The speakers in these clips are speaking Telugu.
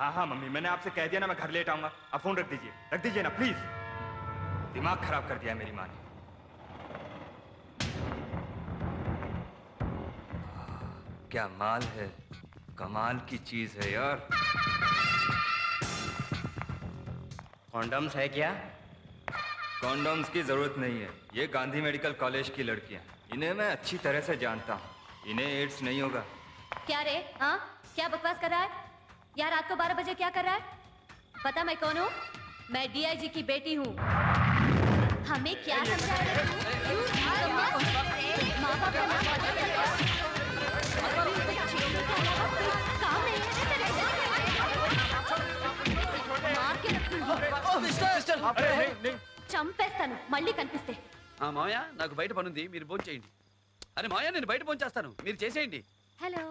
हाँ हाँ मम्मी, मैंने आपसे कह दिया ना मैं घर लेट आऊंगा। आप फोन रख दीजिए ना प्लीज। दिमाग खराब कर दिया मेरी माँ ने। क्या माल है, कमाल की चीज है यार। कॉन्डम्स है क्या? कॉन्डोम्स की जरूरत नहीं है, ये गांधी मेडिकल कॉलेज की लड़कियां, इन्हें मैं अच्छी तरह से जानता हूँ, इन्हें एड्स नहीं होगा। क्या रे? हाँ, क्या बकवास कर रहा है यार? रात को 12 बजे क्या कर रहा है? पता मैं कौन हूँ? मैं डीआईजी की बेटी हूँ। हमें क्या समझा रहे माँ बाप का नाम काम नहीं है। చంపేస్తాను మళ్ళీ కనిపిస్తే. మామయ్య నాకు బయట పనుంది, మీరు భోజనం చేయండి. అరే మామయ్య నేను బయట భోజనం చేస్తాను, మీరు చేసేయండి. హలో,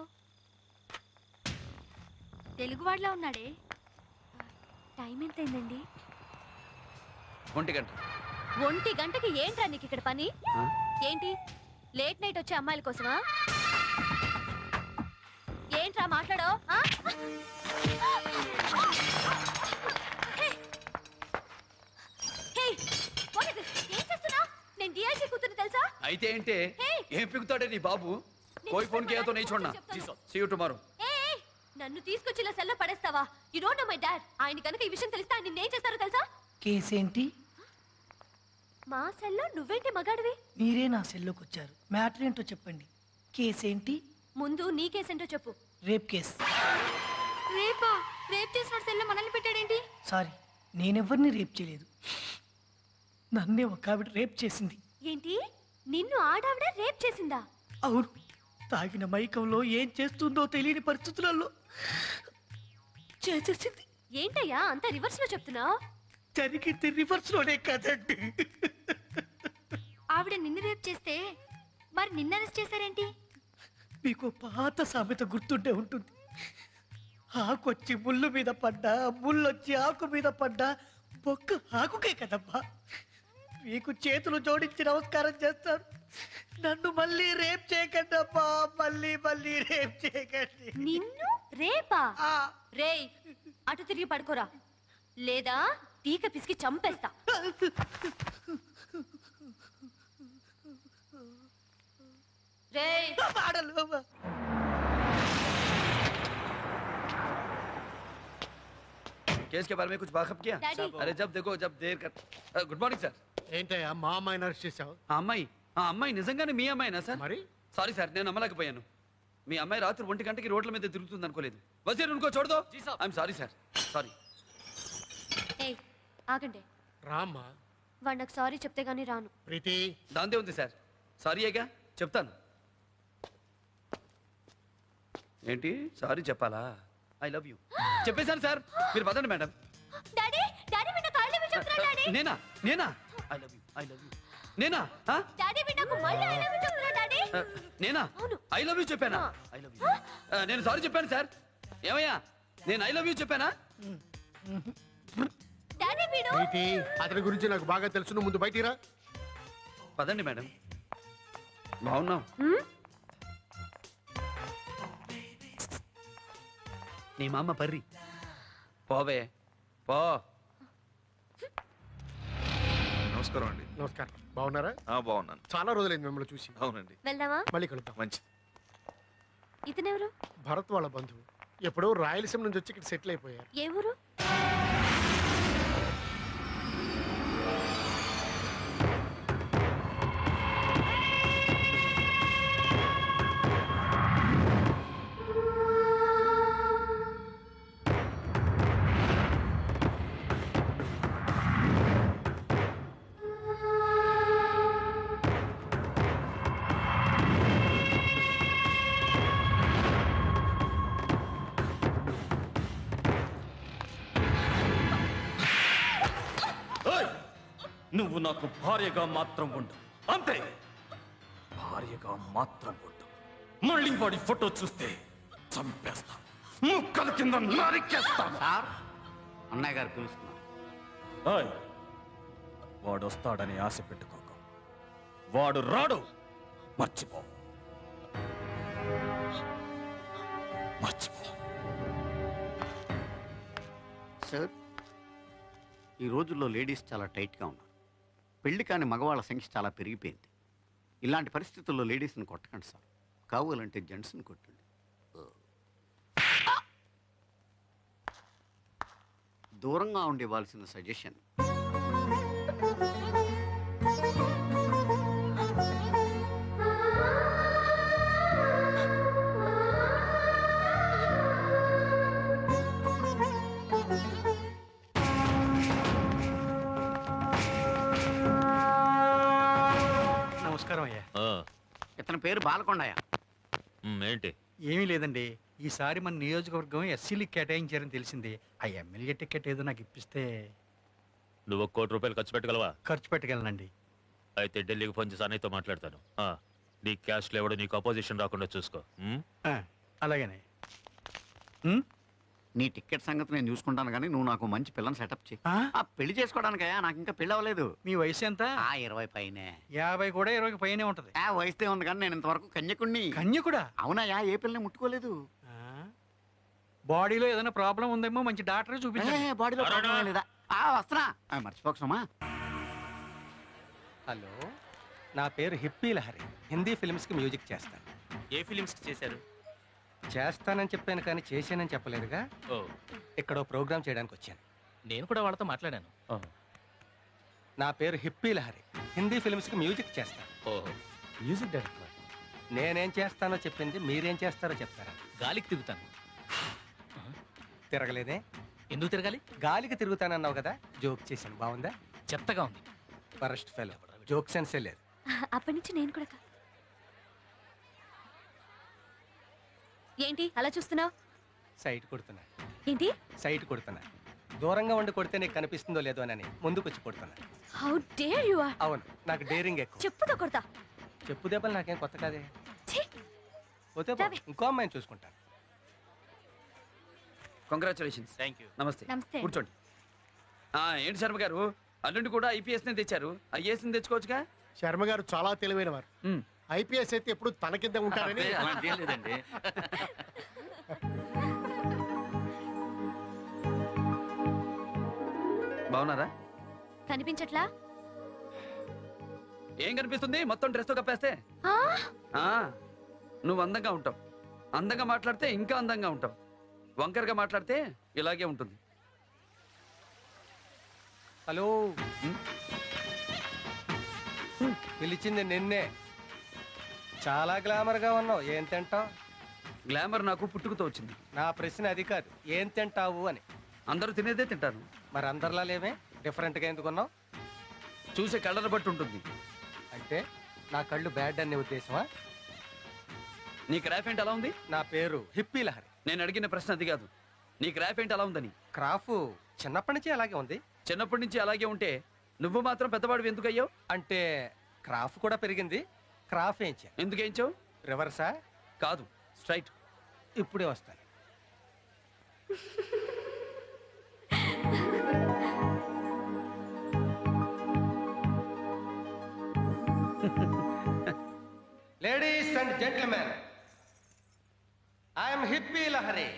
తెలుగు వాడిలా ఉన్నాడే. టైం ఎంత అయిందండి? 1 గంట. 1 గంటకి ఏంట్రా నీకు ఇక్కడ పని? ఏంటి లేట్ నైట్ వచ్చే అమ్మాయిల కోసమా? ఏంట్రా మాట్లాడో? నేను డీఐజీ కూతురు తెలుసా? అయితే ఏంటే ఏం పిగుతాడే నీ బాబు? కోయి ఫోన్ కియా తో नहीं छोड़ना. See you tomorrow. నన్ను తీసుకొచ్చి ఇలా సెల్లో పడేస్తావా? You don't know my dad. ఆయన కనుక ఈ విషయం తెలిస్తే ఆయన నిన్నేం చేస్తారో తెలుసా? కేస్ ఏంటి? మా సెల్లో నువ్వేంటి మగాడివి? మీరే నా సెల్లోకి వచ్చారు, మ్యాటర్ ఏంటో చెప్పండి. కేస్ ఏంటి? ముందు నీ కేసు ఏంటో చెప్పు. Rape case. రేపా? రేప్ చేసిన సెల్లో మనల్ని పెట్టాడేంటి? సారీ, నేనెవరిని రేప్ చేయలేదు, నన్నే ఒక ఆవిడ రేప్ చేసింది. ఏంటి? నిన్ను ఆడావిడ రేప్ చేసిందా? అవును, తాగిన మైకంలో ఏం చేస్తుందో తెలియని పరిస్థితులలో చేసేసింది. ఏంటయ్యా అంత రివర్స్ లో చెప్తున్నావు? జరిగింది రివర్స్ లోనే కదండి. ఆవిడ నిన్ను రేప్ చేస్తే మరి నిన్ను అరెస్ట్ చేశారేంటి? మీకు పాత సామెత గుర్తుండే ఉంటుంది, ఆకొచ్చి ముళ్ళు మీద పడ్డా, ముళ్ళొచ్చి ఆకు మీద పడ్డా బొక్క ఆకుకే కదమ్మా. మీకు చేతులు జోడించి నమస్కారం చేస్తాను, నన్ను మళ్ళీ రేప్ చేయకండి అమ్మా, మళ్ళీ రేప్ చేయకండి. నిన్ను రేపా? రేయ్ అటు తిరిగి పడుకోరా, లేదా తీక పిసికి చంపేస్తా. రేయ్ केस के बारे में कुछ वाकफ किया? अरे जब देखो जब देर कर. Good morning sir. ఏంటయ్యా మా అమ్మాయిని అరెస్ట్ చేసావు? ఆ అమ్మాయి నిజంగానే మీ అమ్మాయినా సార్? మరి సారీ సార్, నేను నమ్మలేకపోయాను. మీ అమ్మాయి రాత్రి 1 గంటకి రోడ్ల మీద తిరుగుతుంది అనుకోలేదు. వజీర్ ఉनको छोड़ दो. I'm sorry sir, sorry. ఏయ్ ఆగండి. రామ్మా. వాడు నాకు సారీ చెప్తే గానీ రాను. ప్రీతి దాందే ఉంది సార్, సారీ ఏగా చెప్తాను. ఏంటి సారీ చెప్పాలా? ఐ లవ్ యూ చెప్పేశాను సార్, మీరు పదండి మేడం. డాడీ డాడీ విన్న కాళ్ళ మీద చెప్తున్నా. డాడీ నేనా ఐ లవ్ యూ నేనా? డాడీ విన్నకు మళ్ళీ ఐ లవ్ యూ చెప్తున్నా. డాడీ నేనా ఐ లవ్ యూ చెప్పానా? ఐ లవ్ యూ నేను సారీ చెప్పాను సార్. ఏమయ్యా నేను ఐ లవ్ యూ చెప్పానా? డాడీ విను. ప్రీతి అతని గురించి నాకు బాగా తెలుసు, నువ్వు ముందు బయటికి రా. పదండి మేడం. బాగున్నావు? నీ మామ పర్రి పోవే పో. నమస్కారం అండి. నమస్కారం. బాగున్నారా? బాగున్నాను. చాలా రోజులైంది మిమ్మల్ని చూసి. అవునండి. వెళ్దామా? మళ్ళీ కలుద్దాం. మంచి. ఇతనెవరు? భరత్ వాళ్ళ బంధువు, ఎప్పుడో రాయలసీమ నుంచి వచ్చి ఇక్కడ సెటిల్ అయిపోయారు. ఏ ఊరు? నువ్వు నాకు భార్యగా మాత్రం ఉండు, అంతే. భార్యగా మాత్రం ఉండు. మళ్ళీ వాడి ఫోటో చూస్తే చంపేస్తా, ముక్కల కింద నరికేస్తా. సార్ అన్నయ్య గారు పిలుస్తున్నారు. వాడు వస్తాడని ఆశ పెట్టుకోక, వాడు రాడు. మర్చిపో. సార్, ఈ రోజుల్లో లేడీస్ చాలా టైట్గా ఉన్నారు. పెళ్లి కాని మగవాళ్ళ సంఖ్య చాలా పెరిగిపోయింది. ఇలాంటి పరిస్థితుల్లో లేడీస్ని కొట్టకండి సార్, కావాలంటే జెంట్స్ని కొట్టండి. దూరంగా ఉండేవాల్సిన సజెషన్. నమస్కారం అయ్యా. ఇతని పేరు బాలకొండయ్య. ఏంటి? ఏమీ లేదండి, ఈసారి మన నియోజకవర్గం ఎస్సీలకి కేటాయించారని తెలిసింది. ఆ ఎమ్మెల్యే టికెట్ ఏదో నాకు ఇప్పిస్తే నువ్వు ₹1,00,00,000 ఖర్చు పెట్టగలవా? ఖర్చు పెట్టగలనండి. అయితే ఢిల్లీకి ఫోన్ చేసి అన్నయ్యతో మాట్లాడతాను. నీ క్యాష్లో ఎవడో నీకు అపోజిషన్ రాకుండా చూసుకో. అలాగనే. నీ టికెట్ సంగతి నేను చూసుకుంటాను, కానీ నువ్వు నాకు మంచి పిల్లని సెటప్ చేయి. పెళ్లి చేసుకోవడానికయ్యా, నాకు ఇంకా పెళ్లి అవ్వలేదు. మీ వయసు ఎంత? 20 పైనే. 50 కూడా 20 పైనే ఉంటది. వయసుదే ఉంది, కానీ నేను ఇంతవరకు కన్యకుణ్ణి. కన్యకుడా? అవునయ్యా, ఏ పిల్లని ముట్టుకోలేదు. బాడీలో ఏదైనా ప్రాబ్లం ఉందేమో, మంచి డాక్టర్ చూపించండి. బాడీలో ప్రాబ్లం లేదా? వస్తున్నా, మర్చిపోకసమ్మా. హలో, నా పేరు హిప్పీ లహరి. హిందీ ఫిల్మ్స్కి మ్యూజిక్ చేస్తాను. ఏ ఫిలిమ్స్కి చేశారు? చేస్తానని చెప్పాను కానీ చేశానని చెప్పలేదుగా. ఇక్కడ ప్రోగ్రామ్ చేయడానికి వచ్చాను. నేను కూడా వాళ్ళతో మాట్లాడాను. నా పేరు హిప్పీ లహరి. హిందీ ఫిల్మ్స్కి మ్యూజిక్ చేస్తాను. Music director. నేనేం చేస్తానో చెప్పింది మీరేం చేస్తారో చెప్తారా? గాలికి తిరుగుతాను. తిరగలేదే? ఎందుకు తిరగాలి? గాలికి తిరుగుతానన్నావు కదా, జోక్ చేశాను. బాగుందా? చెత్తగా ఉంది. ఫరెస్ట్ ఫెలో, జోక్ సెన్సే లేదు. అప్పటి నుంచి నేను కూడా ఏంటి అలా చూస్తున్నావు? సైట్ కొడుతున్నా. ఏంటి సైట్ కొడుతున్నా? దూరంగా ఉండి కొడితే నీకు కనిపిస్తుందో లేదో అని ముందుకు వచ్చి కొడుతున్నా. How dare you are. అవును, నాకు డేరింగ్ ఎక్కువ. చెప్పుతో కొడతా. చెప్పు దెబ్బలు నాకేం కొత్త కాదే. పోతే రావే. ఇంకో అమ్మాయిని చూసుకుంటాను. కంగ్రాచులేషన్స్. Thank you. నమస్తే. నమస్తే. కూర్చోండి. ఏంటి శర్మ గారు, అల్లుండి కూడా ఐపీఎస్ నే తెచ్చారు. ఐఏఎస్ తెచ్చుకోవచ్చుగా. శర్మ గారు చాలా తెలివైన వారు. ఐపీఎస్ అయితే ఎప్పుడు తన కింద ఉంటారని. అలాంటిదేం లేదండి. బాగున్నారా? కనిపించట్లా? ఏం కనిపిస్తుంది? మొత్తం డ్రెస్ తో కప్పేస్తే. నువ్వు అందంగా ఉంటావు. అందంగా మాట్లాడితే ఇంకా అందంగా ఉంటావు. వంకరగా మాట్లాడితే ఇలాగే ఉంటుంది. హలో, పిలిచింది నిన్నే. చాలా గ్లామర్గా ఉన్నావు. ఏం తింటావు? గ్లామర్ నాకు పుట్టుకతో వచ్చింది. నా ప్రశ్న అది కాదు, ఏం తింటావు అని. అందరూ తినేదే తింటాను. మరి అందరిలా లేవే, డిఫరెంట్గా ఎందుకున్నావు? చూసే కళ్ళను బట్టి ఉంటుంది. అంటే నా కళ్ళు బ్యాడ్ అనే ఉద్దేశమా? నీకు ర్యాప్ ఏంటి అలా ఉంది? నా పేరు హిప్పీ లహరి. నేను అడిగిన ప్రశ్న అది కాదు. నీకు ర్యాప్ ఏంటి అలా ఉందని. క్రాఫ్ చిన్నప్పటి నుంచి అలాగే ఉంది. చిన్నప్పటి నుంచి అలాగే ఉంటే నువ్వు మాత్రం పెద్దవాడివి ఎందుకు అయ్యావు? అంటే క్రాఫ్ కూడా పెరిగింది. క్రాఫ్ ఏంచా? ఎందుకు వేయించావు? రివర్సా? కాదు, స్ట్రైట్. ఇప్పుడే వస్తాను. Ladies and gentlemen, I'm hippie Lahari.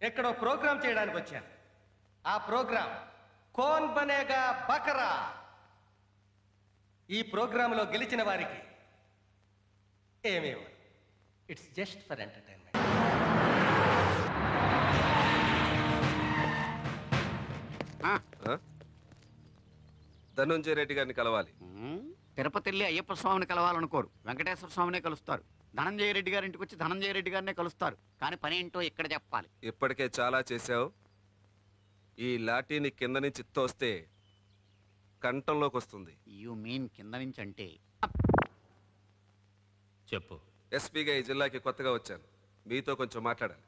ఎక్కడో ప్రోగ్రామ్ చేయడానికి వచ్చాను. ఆ ప్రోగ్రామ్ కోన్ బనేగా బకరా. ఈ ప్రోగ్రాంలో గెలిచిన వారికి ఏమేమో, it's just for entertainment. Dhananjaya Reddy గారిని కలవాలి. తిరుపతి వెళ్ళి అయ్యప్ప స్వామిని కలవాలనుకోరు, వెంకటేశ్వర స్వామినే కలుస్తారు. ధనంజయ రెడ్డి గారి ఇంటికి వచ్చి ధనంజయ రెడ్డి గారినే కలుస్తారు. కానీ పని ఏంటో ఇక్కడ చెప్పాలి. ఇప్పటికే చాలా చేశావు. ఈ లాఠీని కింద నుంచి తోస్తే కంఠంలోకి వస్తుంది. యు మీన్ కింద నుంచి అంటే? చెప్పు. ఎస్పీగా ఈ జిల్లాకి కొత్తగా వచ్చాను. మీతో కొంచెం మాట్లాడాలి.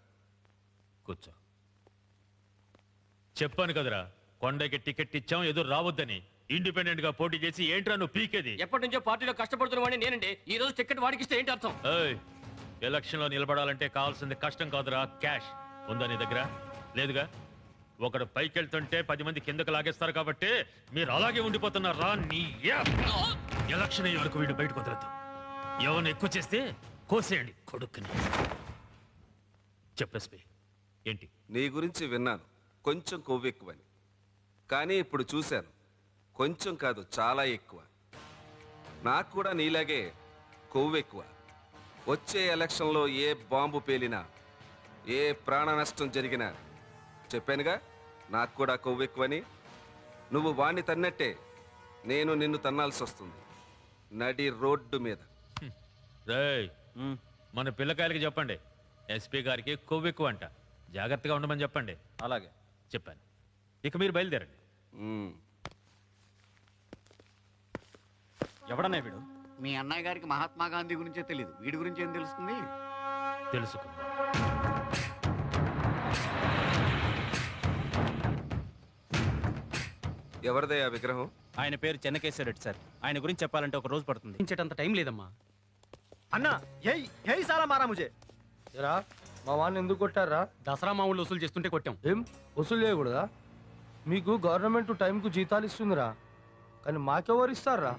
కూర్చో. చెప్పాను కదరా, కొండకి టికెట్ ఇచ్చాం, ఎదురు రావద్దని. ఇండిపెండెంట్ గా పోటీ చేసి ఏంట్రా నువ్వు పీకేది? ఎప్పటి నుంచో పార్టీలో కష్టపడుతున్న నేనండి. ఈ రోజు టికెట్ వాడికి ఇస్తే ఏంటి అర్థం? ఎలక్షన్ లో నిలబడాలంటే కావాల్సింది కష్టం కాదురా, క్యాష్. ఉందా నీ దగ్గర? లేదుగా. ఒకడు పైకి వెళ్తుంటే 10 మంది కిందకు లాగేస్తారు కాబట్టి మీరు అలాగే ఉండిపోతున్నారా? నీ ఎలక్షన్ అయ్యే వరకు వీడు బయటకు వదలద్దు. ఎవరిని ఎక్కువ చేస్తే కోసేయండి కొడుకుని. చెప్పేసి ఏంటి? నీ గురించి విన్నాను. కొంచెం కొవ్వు ఎక్కువని. కానీ ఇప్పుడు చూశాను, కొంచెం కాదు చాలా ఎక్కువ. నాకు కూడా నీలాగే కొవ్వు ఎక్కువ. వచ్చే ఎలక్షన్లో ఏ బాంబు పేలినా, ఏ ప్రాణ నష్టం జరిగినా చెప్పానుగా నాకు కూడా కొవ్వు ఎక్కువని. నువ్వు వాణ్ణి తన్నట్టే నేను నిన్ను తన్నాల్సి వస్తుంది నడి రోడ్డు మీద. రేయ్, మన పిల్లకాయలకి చెప్పండి, ఎస్పీ గారికి కొవ్వు ఎక్కువ అంట, జాగ్రత్తగా ఉండమని చెప్పండి. అలాగే చెప్పాను. ఇక మీరు బయలుదేరండి. ఎవడన్నా వీడు? మీ అన్నయ్య గారికి మహాత్మా గాంధీ గురించే తెలియదు, వీడి గురించి ఏం తెలుస్తుంది? తెలుసుకుందాం. ఎవరిదయ్యా విగ్రహం? ఆయన పేరు చెన్నకేశ్వరరెడ్డి సార్. ఆయన గురించి చెప్పాలంటే ఒక రోజు పడుతుంది. ఇంచేటంత టైం లేదమ్మా. అన్నా యही साला मारा मुझे రా. మా వాడిని ఎందుకు కొట్టారా? దసరా మామూలు వసూలు చేస్తుంటే కొట్టాం. ఏం వసూలు చేయకూడదా? మీకు గవర్నమెంట్ టైంకు జీతాలు ఇస్తుందిరా, కానీ మాకెవరు ఇస్తారా?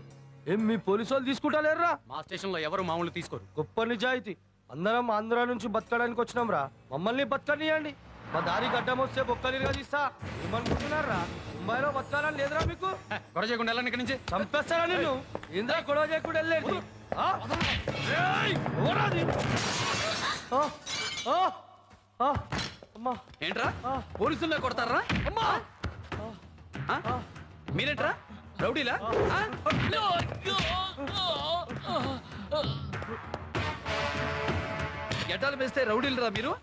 ఏం మీ పోలీసు వాళ్ళు తీసుకుంటా? మా స్టేషన్ లో ఎవరు మామూలు తీసుకోరు. గొప్ప నిజాయితీ. అందరం ఆంధ్ర నుంచి బతకడానికి వచ్చినాం రా, మమ్మల్ని బతకనియండి. మా దారి గడ్డం వస్తే బొక్కలిగా తీస్తా. ఏమనుకుంటున్నారా? ముంబైలో బతకాలని లేదురా మీకు? గొడవ చేయకుండా వెళ్ళండి ఇక్కడి నుంచి. చంపేస్తారా నిన్ను? ఇంద్రా గొడవ చేయకుండా వెళ్ళండి. ఏంట్రా పోలీసుల్లో కొడతారా? మీరేంట్రా రౌడీలా? గడ్డాలు వేస్తే రౌడీలరా మీరు?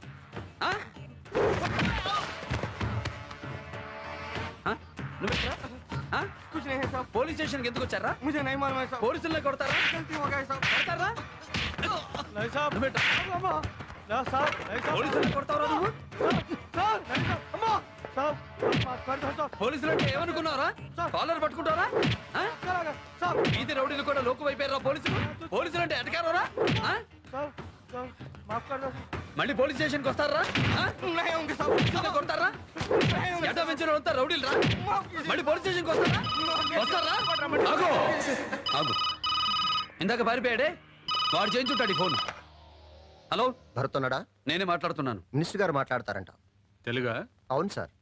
నువ్వేంట్రా పోలీస్ స్టేషన్కి ఎందుకు వచ్చారా? పోలీసుల్లో కొడతారా? కొడతారా? పోలీసుల్లో కొడతారా నువ్వు? పోలీసులు అంటే ఏమనుకున్నారా? కాలర్ పట్టుకుంటారా? వీధి రౌడీలు కూడా లోకు అయిపోయారా పోలీసులు? పోలీసులు అంటే ఎటకారా? మళ్ళీ పోలీస్ స్టేషన్కి వస్తారా? కొడతారా? ఎట పెంచిన రౌడీలు రా. మళ్ళీ పోలీస్ స్టేషన్కి వస్తారా? వస్తారా? ఆగు. ఇందాక పారిపోయాడే వాడు చేయించుంటాడు ఈ ఫోన్. హలో, భరత్ ఉన్నాడా? నేనే మాట్లాడుతున్నాను. మినిస్టర్ గారు మాట్లాడతారంట. తెలుగా? అవును sir.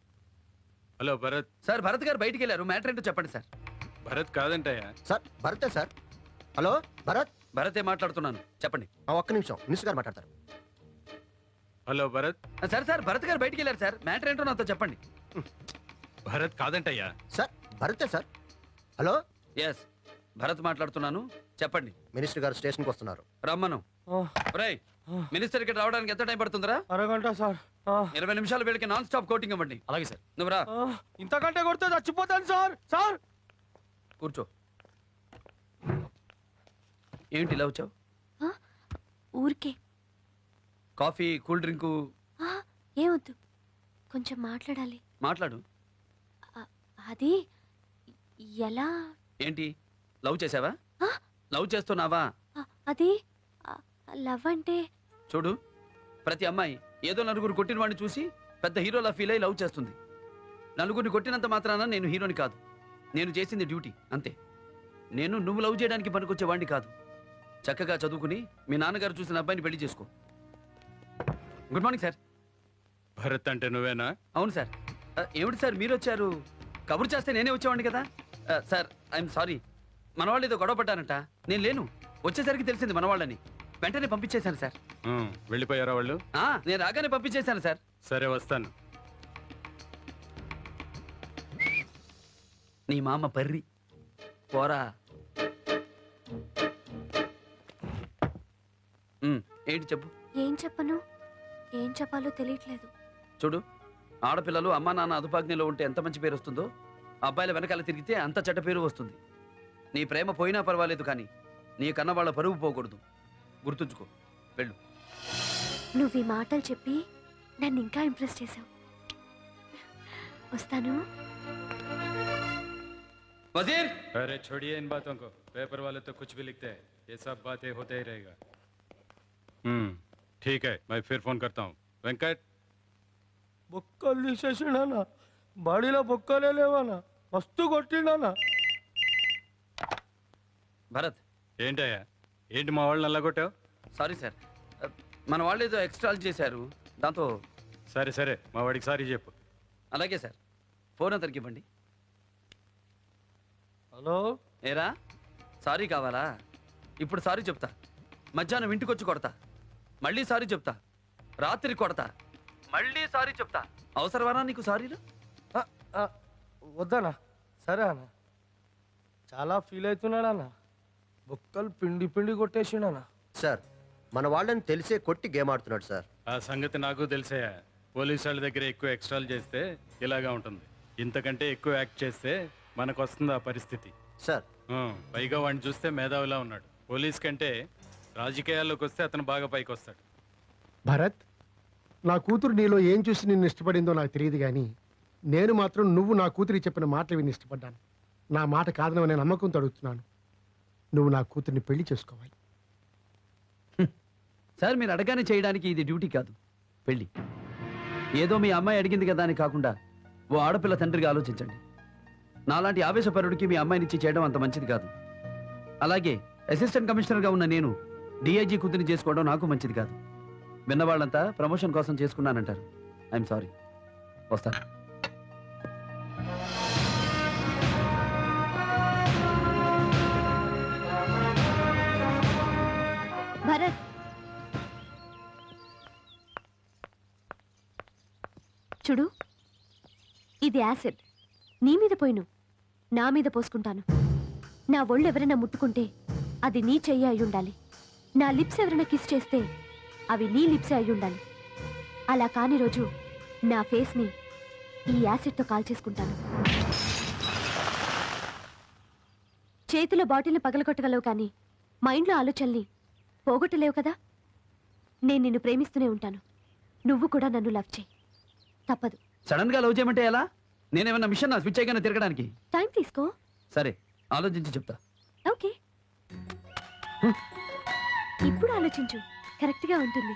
Hello Bharat. Sir Bharat garu బయటికి వెళ్ళారు. మ్యాటర్ ఏంటో చెప్పండి సార్. భరత్ కాదంటయ్యా. సార్ భరతే సార్. హలో భరత్. భరతే మాట్లాడుతున్నాను, చెప్పండి. ఒక్క నిమిషం, మినిస్టర్ గారు మాట్లాడతారు. హలో భరత్. సార్ భరత్ గారు బయటికి వెళ్ళారు సార్. మ్యాటర్ ఏంటో నాతో చెప్పండి. భరత్ కాదంటయ్యా. సార్ భరతే సార్. హలో. ఎస్, భరత్ మాట్లాడుతున్నాను, చెప్పండి. మినిస్టర్ గారు స్టేషన్కి వస్తున్నారు. రమ్మను. మినిస్టర్ కి రావడానికి ఎంత టైం పడుతుందిరా? అరగంట సార్. 20 నిమిషాలు వీళ్ళకి నాన్ స్టాప్ కోటింగ్ ఇవ్వండి. అలాగే సార్. నువ్వు రా. ఇంతకంటే కొడితే చచ్చిపోతాను సార్. సార్ కూర్చో. ఏంటి ఇలా వచ్చావు? ఊరికే. Coffee, cool drink? ఏమొద్దు, కొంచెం మాట్లాడాలి. మాట్లాడు. అది ఎలా? ఏంటి లవ్ చేసావా? లవ్ చేస్తున్నావా? అది లవ్ అంటే చూడు, ప్రతి అమ్మాయి ఏదో నలుగురు కొట్టిన వాడిని చూసి పెద్ద హీరోలా ఫీల్ అయ్యి లవ్ చేస్తుంది. నలుగురిని కొట్టినంత మాత్రాన నేను హీరోని కాదు. నేను చేసింది డ్యూటీ అంతే. నేను నువ్వు లవ్ చేయడానికి పనికొచ్చేవాడిని కాదు. చక్కగా చదువుకుని మీ నాన్నగారు చూసిన అబ్బాయిని పెళ్లి చేసుకో. Good morning sir. భరత్ అంటే నువ్వేనా? అవును సార్. ఏమిటి సార్ మీరు వచ్చారు? కబురు చేస్తే నేనే వచ్చేవాడిని కదా. సార్ ఐఎమ్ సారీ, మనవాళ్ళు ఏదో గొడవ పడ్డారంట. నేను లేను, వచ్చేసరికి తెలిసింది మనవాళ్ళని. వెంటనే పంపించేశాను సార్. వెళ్ళిపోయారా వాళ్ళు? నేను రాగానే పంపించేశాను సార్. సరే వస్తాను. నీ మామ పర్రి పోరా. ఏంటి చెప్పు. ఏం చెప్పను, ఏం చెప్పాలో తెలియట్లేదు. చూడు, ఆడపిల్లలు అమ్మా నాన్న అదుపాజ్ఞలో ఉంటే ఎంత మంచి పేరు వస్తుందో, అబ్బాయిల వెనకాల తిరిగితే అంత చెడ్డ పేరు వస్తుంది. నీ ప్రేమ పోయినా పర్వాలేదు, కానీ నీ కన్న వాళ్ళ పరువు పోకూడదు. గుర్తుంచుకో. వెళ్ళు. నువ్వు ఈ మాటలు చెప్పి నన్ను ఇంకా ఇంప్రెస్ చేసావు. వస్తాను. वजीर! अरे छोड़िए इन बातों को, पेपर वाले तो कुछ भी लिखते हैं, ये सब बातें होते ही रहेगा। ठीक है, मैं फिर फोन करता हूँ। వెంకట్, బొక్కలు తీసేసిండనా? బాడీలో బొక్కలే లేవనా? మస్తు కొట్టిండనా? భరత్. ఏంటయ్యా, ఏంటి మా వాళ్ళని అలా కొట్టావు? సారీ సార్, మన వాళ్ళు ఏదో ఎక్స్ట్రా చేశారు, దాంతో. సరే సరే, మా వాడికి సారీ చెప్పు. అలాగే సార్. ఫోన్ అతనికి ఇవ్వండి. హలో ఏరా సారీ కావాలా? ఇప్పుడు సారీ చెప్తా. మధ్యాహ్నం ఇంటికి వచ్చి కొడతా. మళ్ళీ సారీ చెప్తా. రాత్రి కొడతా. మళ్ళీ సారీ చెప్తా. అవసరమానా నీకు సారీలు? వద్దనా? సరే అన్న. చాలా ఫీల్ అవుతున్నాడు అన్న. బొక్కలు పిండి పిండి కొట్టేసిండనా. సార్ మన వాళ్ళని తెలిసే కొట్టి గేమ్ ఆడుతున్నాడు సార్. ఆ సంగతి నాకు తెలిసే. పోలీసు వాళ్ళ దగ్గర ఎక్కువ ఎక్స్ట్రాలు చేస్తే ఇలాగా ఉంటుంది. ఇంతకంటే ఎక్కువ యాక్ట్ చేస్తే మనకు వస్తుంది ఆ పరిస్థితి. సార్ పైగా వాడిని చూస్తే మేధావిలా ఉన్నాడు. పోలీస్ కంటే రాజకీయాల్లోకి వస్తే అతను బాగా పైకి వస్తాడు. భరత్, నా కూతురు నీలో ఏం చూసి నిన్ను ఇష్టపడిందో నాకు తెలియదు కానీ నేను మాత్రం నువ్వు నా కూతురికి చెప్పిన మాటలు విని ఇష్టపడ్డాను. నా మాట కాదనని నమ్మకంతో అడుగుతున్నాను. నువ్వు నా కూతుర్ని పెళ్లి చేసుకోవాలి. సార్ మీరు అడగానే చేయడానికి ఇది డ్యూటీ కాదు, పెళ్ళి. ఏదో మీ అమ్మాయి అడిగింది కదా అని కాకుండా ఓ ఆడపిల్ల తండ్రిగా ఆలోచించండి. నాలాంటి ఆవేశపరుడికి మీ అమ్మాయినిచ్చి చేయడం అంత మంచిది కాదు. అలాగే అసిస్టెంట్ కమిషనర్గా ఉన్న నేను డిఐజీ కూతురిని చేసుకోవడం నాకు మంచిది కాదు. విన్నవాళ్ళంతా ప్రమోషన్ కోసం చేసుకున్నానంటారు. I'm sorry. వస్తాను. భరత్, చూడు, ఇది యాసిడ్. నీ మీద పోయిను, నా మీద పోసుకుంటాను. నా ఒళ్ళు ఎవరైనా ముట్టుకుంటే అది నీ చెయ్యి అయి ఉండాలి. నా లిప్స్ ఎవరైనా కిస్ చేస్తే అవి నీ లిప్సే అయి ఉండాలి. అలా కాని రోజు నా ఫేస్ని ఈ యాసిడ్తో కాల్చేసుకుంటాను. చేతిలో బాటిల్ని పగలగొట్టగలవు కానీ మైండ్లో ఆలోచనల్ని పోగొట్టలేవు కదా. నేను నిన్ను ప్రేమిస్తూనే ఉంటాను. నువ్వు కూడా నన్ను లవ్ చేయి. తప్పదు. సడన్ గా లవ్ చేయమంటే ఎలా? నేనేమన్నా మిషన్ నా స్విచ్ అయ్యాను తిరగడానికి? టైం తీసుకో. సరే, ఆలోచించి చెప్తా. ఓకే, ఇప్పుడు ఆలోచించు. కరెక్ట్గా ఉంటుంది.